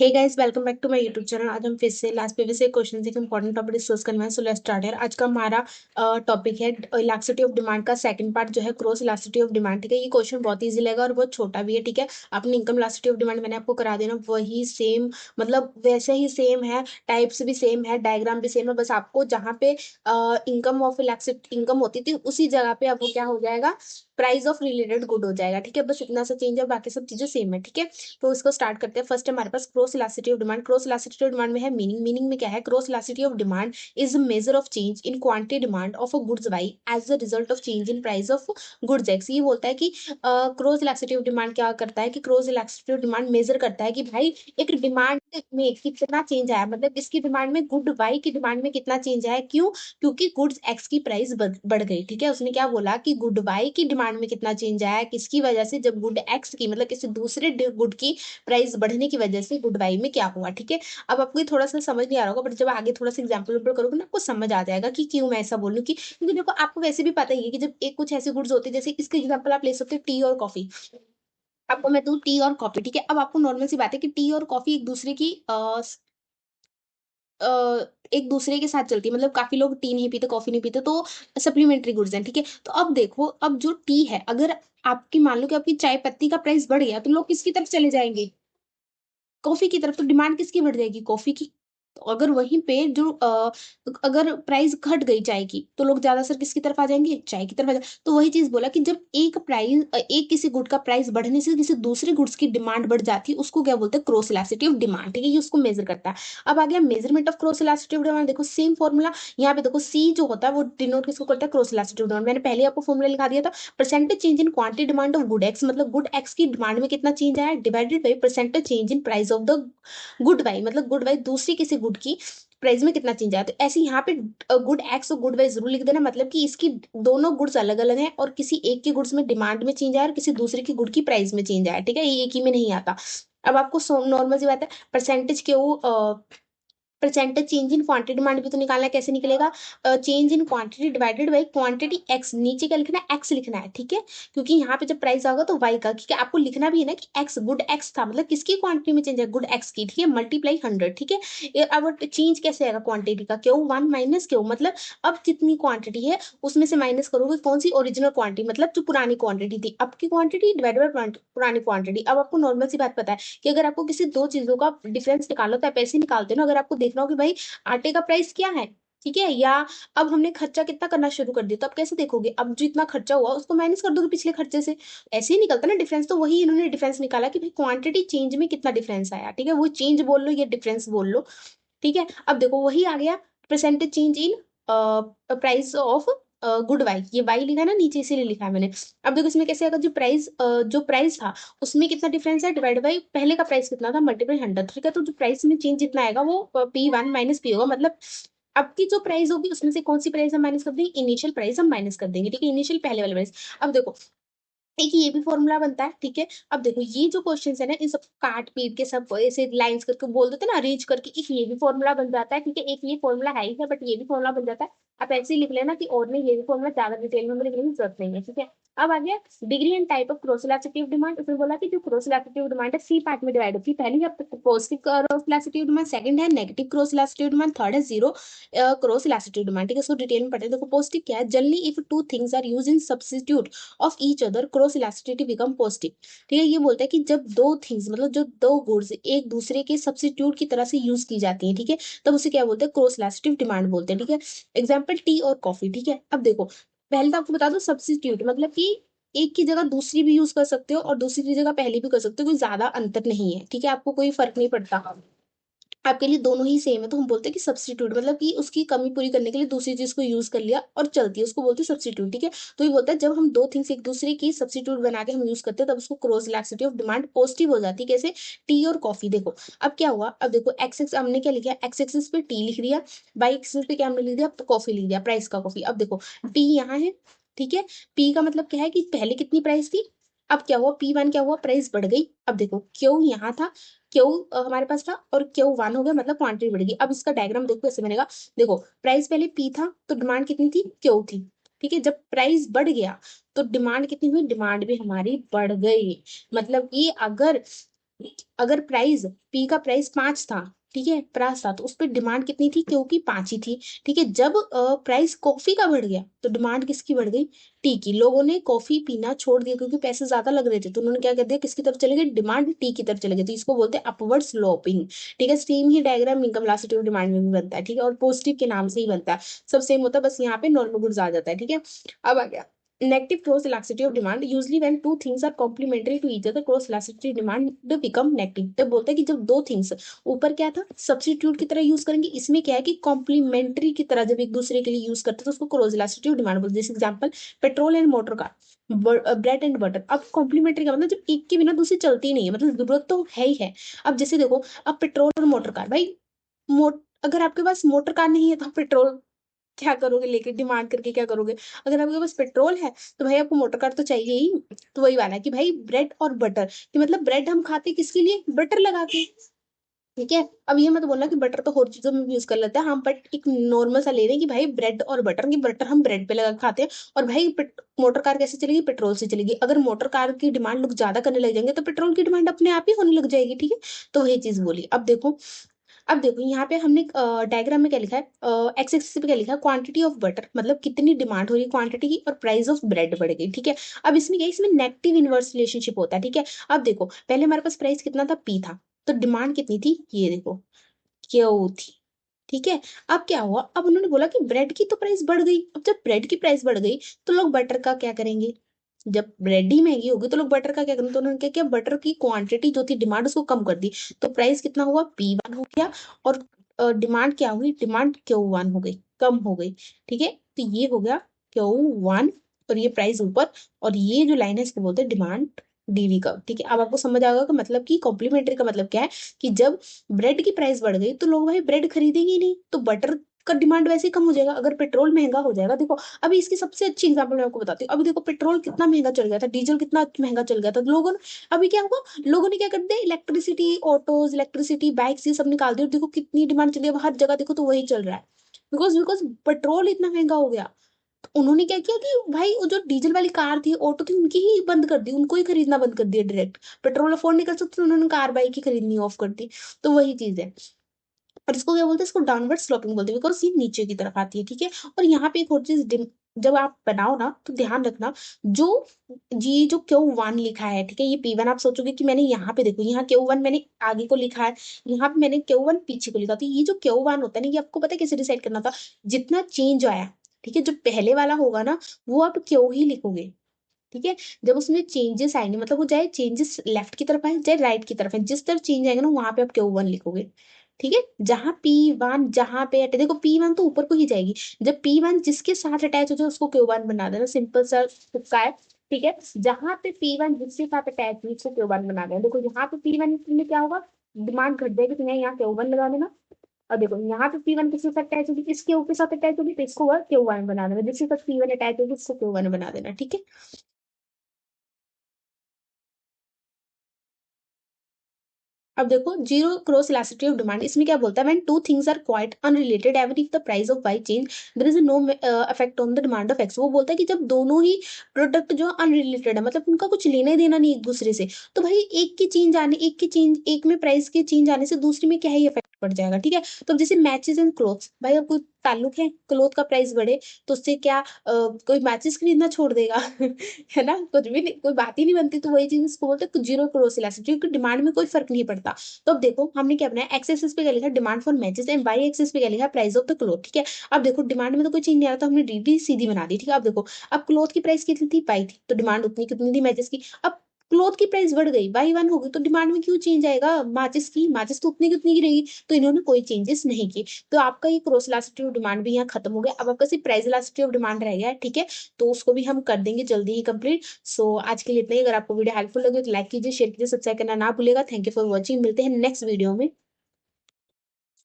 Hey guys, welcome back to my YouTube channel. आज हम फिर से लास्ट प्रीवियस से क्वेश्चन एक इंपॉर्टेंट टॉपिक डिस्कस करने हैं। सो लेट्स स्टार्ट है। आज का हमारा टॉपिक है इलास्टिसिटी ऑफ डिमांड का सेकंड पार्ट जो है क्रॉस इलास्टिसिटी ऑफ डिमांड। ठीक है, ये क्वेश्चन बहुत इजी लगेगा और बहुत छोटा भी है। ठीक है, अपनी इनकम इलास्टिसिटी ऑफ डिमांड मैंने आपको करा देना, वही सेम मतलब वैसे ही सेम है, टाइप्स भी सेम है, डायग्राम भी सेम है। बस आपको जहाँ पे इनकम ऑफ इलास्टिक इनकम होती थी उसी जगह पे अब वो क्या हो जाएगा, प्राइस ऑफ रिलेटेड गुड हो जाएगा। ठीक है, बस इतना सा चेंज है, बाकी सब चीजें सेम है। ठीक है, तो इसको स्टार्ट करते हैं। फर्स्ट हमारे पास cross elasticity of demand. Cross elasticity of demand में है मीनिंग में क्या है, cross elasticity of demand is measure of change in quantity demand of a goods Y as a result of change in price of goods X. ये बोलता है कि cross elasticity of demand क्या करता है कि cross elasticity of demand measure करता है कि भाई एक डिमांड में कितना चेंज आया, मतलब इसकी डिमांड में गुड वाई की डिमांड में कितना चेंज आया। क्यों? क्योंकि गुड्स एक्स की प्राइस बढ़ गई। ठीक है, उसने क्या बोला कि गुड वाई की डिमांड में कितना चेंज आया, किसकी वजह से, जब गुड एक्स की मतलब किसी दूसरे गुड की प्राइस बढ़ने की वजह से गुड बाई में क्या हुआ। ठीक है, अब आपको ये थोड़ा सा समझ नहीं आ रहा होगा, बट जब आगे थोड़ा सा एग्जाम्पल करोगे ना आपको समझ आ जाएगा कि क्यों मैं ऐसा बोलूँ। कि क्योंकि देखो आपको वैसे भी पता ही है कि जब एक कुछ ऐसे गुड्स होते हैं, जैसे इसके एग्जाम्पल आप ले सकते हो टी और कॉफी। आपको मैं दूं टी और कॉफी। ठीक है, अब आपको नॉर्मल सी बात है कि टी और कॉफी एक दूसरे की अ, एक दूसरे के साथ चलती है, मतलब काफी लोग टी नहीं पीते, कॉफी नहीं पीते, तो सप्लीमेंट्री गुड्स हैं। ठीक है, तो अब देखो, अब जो टी है, अगर आपकी मान लो कि आपकी चाय पत्ती का प्राइस बढ़ गया तो लोग किसकी तरफ चले जाएंगे, कॉफी की तरफ। तो डिमांड किसकी बढ़ जाएगी, कॉफी की। तो अगर वहीं पे जो अगर प्राइस घट गई चाय की तो लोग ज्यादातर किसकी तरफ आ जाएंगे, चाय की तरफ आ जाएंगे। तो वही चीज बोला कि जब एक प्राइस एक किसी गुड का प्राइस बढ़ने से किसी दूसरे गुड्स की डिमांड बढ़ जाती है, उसको क्या बोलते हैं, क्रॉस इलास्टिसिटी ऑफ डिमांड। ठीक है, ये उसको मेजर करता है। अब आ गया measurement of cross elasticity of demand. देखो सेम फॉर्मूला यहाँ पे, देखो सी जो होता है वो डिनोट किसको करता है, क्रॉस इलास्टिसिटी ऑफ डिमांड। मैंने पहले आपको फॉर्मूला लिखा दिया था, percentage change in quantity demand of good x, मतलब गुड एक्स की डिमांड में कितना चेंज आया, divided by percentage change in price of the good by, मतलब गुड बाई दूसरी किसी गुड की प्राइस में कितना चेंज आया। तो ऐसे यहाँ पे गुड एक्स और गुड वाई जरूर लिख देना, मतलब कि इसकी दोनों गुड्स अलग अलग हैं और किसी एक के गुड्स में डिमांड में चेंज आया और किसी दूसरे की गुड की प्राइस में चेंज आया। ठीक है, ये एक ही में नहीं आता। अब आपको नॉर्मल सी बात है, परसेंटेज के वो percentage change in quantity demand भी तो निकालना है। कैसे निकलेगा, change in quantity divided by quantity x, नीचे क्या लिखना है, एक्स लिखना है। ठीक है, क्योंकि यहाँ पे जब प्राइस आएगा तो वाई का, क्योंकि आपको लिखना भी है ना कि एक्स गुड एक्स था, मतलब किसकी क्वांटिटी में चेंज है, गुड एक्स की। ठीक है, मल्टीप्लाई 100। ठीक है, अब चेंज कैसे आएगा क्वांटिटी का, क्यों वन माइनस क्यों, मतलब अब जितनी क्वांटिटी है उसमें से माइनस करोगे कौन सी, ओरिजिनल क्वांटिटी, मतलब जो पुरानी क्वांटिटी थी, अब की क्वांटिटी डिवाइडेड बाई पुरानी क्वांटिटी। अब आपको नॉर्मल सी बात पता है कि अगर आपको किसी दो चीजों का डिफरेंस निकालो तो आप ऐसे ही निकालते हो ना। अगर आपको देखना हो कि भाई आटे का प्राइस क्या है, ठीक है, या अब हमने खर्चा कितना करना शुरू कर दिया, तो आप कैसे देखोगे, अब जो इतना खर्चा हुआ उसको माइनस कर दोगे पिछले खर्चे से। ऐसे ही निकलता ना डिफरेंस। तो वही इन्होंने डिफरेंस निकाला कि भाई क्वांटिटी चेंज में कितना डिफरेंस आया। ठीक है, वो चेंज बोल लो या डिफरेंस बोल लो। ठीक है, अब देखो वही आ गया, percentage change in price of good Y, ये वाई लिखा है ना नीचे, इसीलिए लिखा है मैंने। अब देखो इसमें कैसे आएगा, जो प्राइस था उसमें कितना डिफरेंस है, डिवाइड बाई पहले का प्राइस कितना था, मल्टीप्लाई 100। ठीक है, तो जो प्राइस में चेंज जितना आएगा वो P1 माइनस पी होगा, मतलब अब की जो प्राइस होगी उसमें से कौन सी प्राइस हम माइनस कर देंगे, इनिशियल प्राइस हम माइनस कर देंगे। ठीक है, इनिशियल पहले वाले प्राइस। अब देखो एक ये भी फॉर्मूला बनता है। ठीक है, अब देखो ये जो क्वेश्चन है ना, इन सब काट पीट के सब ऐसे लाइंस करके बोल देते हैं ना, अरेंज करके, एक ये भी फॉर्मूला बन जाता है। ठीक है, एक ये फॉर्मूला है ही है, बट ये भी फॉर्मूला बन जाता है। आप ऐसे ही लिख लेना कि और में ये भी फॉर्मूला, ज्यादा डिटेल में लिखने की जरूरत नहीं है। ठीक है, अब आ गया degree and type of cross elasticity of demand. उसने बोला कि जो क्रॉस इलास्टिसिटी ऑफ डिमांड है सी पार्ट में डिवाइड होती है। पहली है positive cross elasticity of demand, second है negative cross elasticity of demand, third है zero cross elasticity of demand. ठीक है, इसको डिटेल में पढ़ते हैं। देखो पॉजिटिव क्या है, generally if two things are use in substitute of each other cross elasticity become positive. ठीक है, ये बोलता है कि जब दो थिंग्स मतलब जो दो गुड्स एक दूसरे के सब्स्टिट्यूट की तरह से यूज की जाती हैं, ठीक है, तब उसे क्या बोलते हैं, क्रॉस इलास्टिसिटी डिमांड बोलते हैं। ठीक है, एग्जाम्पल टी और कॉफी। ठीक है, अब देखो पहले तो आपको बता दो, सब्स्टिट्यूट मतलब कि एक की जगह दूसरी भी यूज कर सकते हो और दूसरी की जगह पहली भी कर सकते हो, कोई ज्यादा अंतर नहीं है। ठीक है, आपको कोई फर्क नहीं पड़ता, आपके लिए दोनों ही सेम है। तो हम बोलते हैं कि सब्स्टिट्यूट मतलब कि उसकी कमी पूरी करने के लिए दूसरी चीज को यूज कर लिया और चलती है, उसको बोलते हैं सब्स्टिट्यूट। ठीक है, तो ये बोलता है जब हम दो थिंग्स एक दूसरे की सब्स्टिट्यूट बना के हम यूज करते हैं तब उसको cross elasticity of demand positive हो जाती है। कैसे, टी और कॉफी। देखो अब क्या हुआ, अब देखो एक्स एक्स हमने क्या लिखा, एक्स एक्सिस पे टी लिख दिया, बाई एक्सिस पे क्या हमने लिख दिया, कॉफी लिख दिया, प्राइस का कॉफी। अब देखो टी यहाँ है, ठीक है, पी का मतलब क्या है कि पहले कितनी प्राइस थी, अब क्या हुआ, P1 क्या हुआ, प्राइस बढ़ गई। अब देखो क्यों यहाँ था, क्यू हमारे पास था और क्यू वन हो गया, मतलब क्वांटिटी बढ़ गई। अब इसका डायग्राम देखो ऐसे बनेगा। देखो प्राइस पहले पी था तो डिमांड कितनी थी, क्यू थी। ठीक है, जब प्राइस बढ़ गया तो डिमांड कितनी हुई, डिमांड भी हमारी बढ़ गई। मतलब कि अगर अगर प्राइस पी का प्राइस 5 था, ठीक है, प्राइस था, तो उस पर डिमांड कितनी थी, क्यू की 5 ही थी। ठीक है, जब प्राइस कॉफी का बढ़ गया तो डिमांड किसकी बढ़ गई, टी की। लोगों ने कॉफी पीना छोड़ दिया क्योंकि पैसे ज्यादा लग रहे थे, तो उन्होंने क्या कर दिया, किसकी तरफ चले गए, डिमांड टी की तरफ चले गए। तो इसको बोलते हैं अपवर्ड स्लोपिंग। ठीक है, same he diagram income velocity of demand में भी बनता है। ठीक है, और पॉजिटिव के नाम से ही बनता है, सब सेम होता है, बस यहाँ पे नॉर्मल गुड्स आ जाता है। ठीक है, अब आ गया negative cross elasticity of demand। usually when two things are complementary to each other, cross elasticity demand become negative। तो बोलते हैं कि जब दो थिंग्स, ऊपर क्या था, सब्स्टिट्यूट की तरह यूज करेंगे, इसमें क्या है कि कॉम्प्लीमेंट्री की तरह जब एक दूसरे के लिए यूज करते हैं तो उसको क्रॉस इलास्टिसिटी ऑफ डिमांड बोलते हैं। जैसे example, petrol and motor car, bread and butter. अब कॉम्प्लीमेंट्री का मतलब जब एक के बिना दूसरी चलती ही नहीं है, मतलब जरूरत तो है ही है। अब जैसे देखो, अब पेट्रोल और मोटर कार, भाई अगर आपके पास मोटर कार नहीं है तो आप पेट्रोल क्या करोगे लेके, डिमांड करके क्या करोगे। अगर आपके पास पेट्रोल है तो भाई आपको मोटर कार तो चाहिए ही। तो वही वाला है कि भाई ब्रेड और बटर, कि मतलब ब्रेड हम खाते किसके लिए, बटर लगा के। ठीक है, अब ये मत बोलना कि बटर तो और चीजों में भी यूज कर लेते हैं हम, बट एक नॉर्मल सा ले रहे हैं कि भाई ब्रेड और बटर, की बटर हम ब्रेड पे लगा के खाते हैं। और भाई मोटर कार कैसे चलेगी, पेट्रोल से चलेगी। अगर मोटर कार की डिमांड लोग ज्यादा करने लग जाएंगे तो पेट्रोल की डिमांड अपने आप ही होने लग जाएगी। ठीक है, तो वही चीज बोली। अब देखो यहाँ पे हमने डायग्राम में क्या लिखा है, एक्स एक्सिस पे क्या लिखा है, क्वांटिटी ऑफ बटर, मतलब कितनी डिमांड हो रही है क्वांटिटी की, और प्राइस ऑफ ब्रेड बढ़ गई। ठीक है, अब इसमें क्या है, इसमें नेगेटिव इनवर्स रिलेशनशिप होता है। ठीक है, अब देखो पहले हमारे पास प्राइस कितना था, पी था, तो डिमांड कितनी थी, ये देखो, क्यू थी। ठीक है, अब क्या हुआ, अब उन्होंने बोला कि ब्रेड की तो प्राइस बढ़ गई। अब जब ब्रेड की प्राइस बढ़ गई तो लोग बटर का क्या करेंगे, जब ब्रेड ही महंगी होगी तो लोग बटर का क्या करेंगे। तो उन्होंने क्या किया, बटर की क्वांटिटी जो थी, डिमांड उसको कम कर दी। तो प्राइस कितना हुआ, P1 हो गया, और डिमांड क्या हुई, डिमांड Q1 हो गई, कम हो गई। ठीक है, तो ये हो गया Q1, और ये प्राइस ऊपर, और ये जो लाइन है इसको बोलते हैं डिमांड डीवी का। ठीक है, अब आपको समझ आ गया कि मतलब कि कॉम्प्लीमेंट्री का मतलब क्या है, कि जब ब्रेड की प्राइस बढ़ गई तो लोग भाई ब्रेड खरीदेंगे ही नहीं, तो बटर का डिमांड वैसे ही कम हो जाएगा। अगर पेट्रोल महंगा हो जाएगा, देखो अभी इसकी सबसे अच्छी एग्जांपल मैं आपको बताती हूँ। अभी देखो पेट्रोल कितना महंगा चल गया था, डीजल कितना महंगा चल गया था, लोगों ने अभी क्या हुआ, लोगों ने क्या कर दिया, इलेक्ट्रिसिटी ऑटोज, इलेक्ट्रिसिटी बाइक्स, ये सब निकाल दी, और देखो कितनी डिमांड चली है, अब हर जगह देखो तो वही चल रहा है। बिकॉज बिकॉज पेट्रोल इतना महंगा हो गया। तो उन्होंने क्या किया कि भाई वो जो डीजल वाली कार थी, ऑटो थी, उनकी ही बंद कर दी, उनको ही खरीदना बंद कर दिया डायरेक्ट। पेट्रोल अफोर्ड नहीं कर सकते तो उन्होंने कार बाइक ही खरीदनी ऑफ कर दी। तो वही चीज है, और इसको क्या बोलते हैं, इसको डाउनवर्ड स्लोपिंग बोलते हैं, बिकॉज ये नीचे की तरफ आती है। ठीक है, और यहाँ पे एक और चीज, जब आप बनाओ ना तो ध्यान रखना, जो ये जो Q1 लिखा है, ठीक है, ये P1, आप सोचोगे कि मैंने यहाँ पे देखो, यहाँ Q1 मैंने आगे को लिखा है, यहाँ पे मैंने Q1 पीछे को लिखा, तो ये जो Q1 होता है ना, ये आपको पता है कैसे डिसाइड करना था, जितना चेंज आया, ठीक है, जो पहले वाला होगा ना वो आप क्यों ही लिखोगे। ठीक है, जब उसमें चेंजेस आएंगे, मतलब वो चाहे चेंजेस लेफ्ट की तरफ आए चाहे राइट की तरफ आए, जिस तरफ चेंज आएगा ना वहां पे आप Q1 लिखोगे। ठीक है, जहां P1 जहां पे देखो P1 तो ऊपर को ही जाएगी, जब P1 जिसके साथ अटैच हो जाए उसको Q1 बना देना, सिंपल सा तुक्का है। ठीक है, जहां पे P1 जिसके साथ अटैच हुई उसको Q1 बना देना। देखो यहाँ पे P1 में क्या होगा, डिमांड घट जाएगी, तो यहाँ Q1 लगा देना। और देखो यहाँ पे P1 किसके साथ अटैच होगी, इसके ऊपर साथ अटैच होगी, तो इसको Q1 बना देना, जिसके साथ P1 अटैच होगी उसको Q1 बना देना। ठीक है, अब देखो zero cross elasticity of demand, इसमें क्या बोलता है, when two things are quite unrelated even if the price of Y change there is no effect on the demand of X. वो बोलता है कि जब दोनों ही प्रोडक्ट जो अनरिलेटेड है, मतलब उनका कुछ लेना देना नहीं एक दूसरे से, तो भाई एक में प्राइस के चेंज आने से दूसरे में क्या ही इफेक्ट पड़ जाएगा। ठीक है, तो अब जैसे मैचेस एंड क्लोथ्स, भाई अब कोई ताल्लुक है, क्लोथ का प्राइस बढ़े तो उससे क्या कोई मैचेस खरीदना छोड़ देगा है ना, कुछ भी नहीं, कोई बात ही नहीं बनती। तो वही चीज इसको बोलते हैं जीरो क्रॉस इलास्टिसिटी, क्योंकि डिमांड में कोई फर्क नहीं पड़ता। तो अब देखो हमने क्या बनाया, एक्स एक्सिस पे क्या लिखा, demand for matches, and Y axis पे क्या लिखा, प्राइस ऑफ द क्लोथ। ठीक है, अब देखो डिमांड में तो कोई चेंज नहीं आ रहा, तो हमने डी सीधी बना दी। ठीक है, अब देखो, अब क्लोथ की प्राइस कितनी थी, पाई थी, तो डिमांड उतनी कितनी थी मैचेस की। अब क्लोथ की प्राइस बढ़ गई, Y1 हो गई, तो डिमांड में क्यों चेंज आएगा, माचिस की, माचिस तो उतनी की उतनी की रहेगी। तो इन्होंने कोई चेंजेस नहीं किए, तो आपका ये क्रॉस इलास्टिसिटी ऑफ डिमांड भी यहाँ खत्म हो गया। अब आपका सिर्फ प्राइस इलास्टिसिटी ऑफ डिमांड रह गया है। ठीक है, तो उसको भी हम कर देंगे जल्दी ही कंप्लीट। सो आज के लिए इतना ही। अगर आपको वीडियो हेल्पफुल लगे तो लाइक कीजिए, शेयर कीजिए, सब्सक्राइब करना ना भूलेगा। थैंक यू फॉर वॉचिंग, मिलते हैं नेक्स्ट वीडियो में।